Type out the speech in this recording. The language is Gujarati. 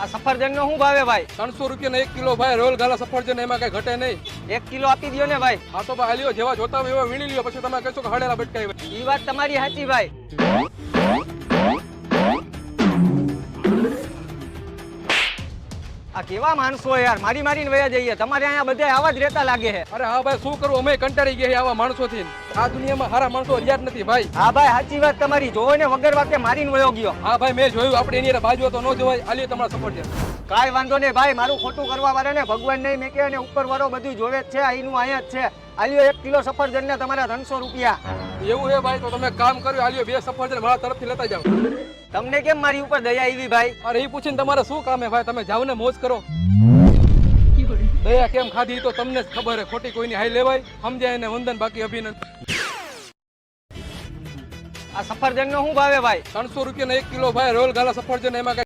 આ સફરજન નો શું ભાવે ભાઈ? 300 રૂપિયા 1 કિલો ભાઈ. રોલ ગાલા સફરજન એમાં કઈ ઘટે નહીં. 1 કિલો આપી દો ને ભાઈ. હા તો ભાઈ લ્યો, જેવા જોતા હોય એવા વીણી લ્યો, પછી તમે કહેશો કે હળેલા બટકાઈ. ઈ વાત તમારી સાચી ભાઈ. આ કેવા માણસો યાર, મારી મારીને વયા જઈએ. તમારે અહીંયા બધા આવા જ રહેતા લાગે છે. અરે હા ભાઈ, શું કરું, અમે કંટાળી ગયા આવા માણસોથી. આ દુનિયામાં સારા માણસો રહ્યા જ નથી ભાઈ. હા ભાઈ, સાચી વાત તમારી. જોવો ને, વગર વાતે મારીને વયો ગયો. હા ભાઈ, મેં જોયું. આપણે એની બાજુ તો ન જોવાય. આલ્યો તમારા સફરજન. કાંઈ વાંધો નહીં ભાઈ, મારું ખોટું કરવા વાળા ને ભગવાન નહીં મેકે અને ઉપર વાળો બધું જોવે જ છે. અહીંનું અહીંયા જ છે. આલ્યો 1 કિલો સફરજન ને તમારા 300 રૂપિયા. એવું હે ભાઈ, તો તમે કામ કર્યું. આલ્યો 2 સફરજન મારા તરફથી લેતા જાઓ. તમને કેમ મારી ઉપર દયા આવી ભાઈ? અરે એ પૂછીને તમારે શું કામ હે ભાઈ? તમે જાઓ ને, મોજ કરો. દયા કેમ ખાધી તો તમને જ ખબર હે. ખોટી કોઈની હાઈ લેવાય. સમજાય ને વંદન, બાકી અભિનંદન. આ સફરજન નો શું ભાવે ભાઈ? 300 રૂપિયા 1 કિલો ભાઈ. રોલ ગાલા સફરજન એમાં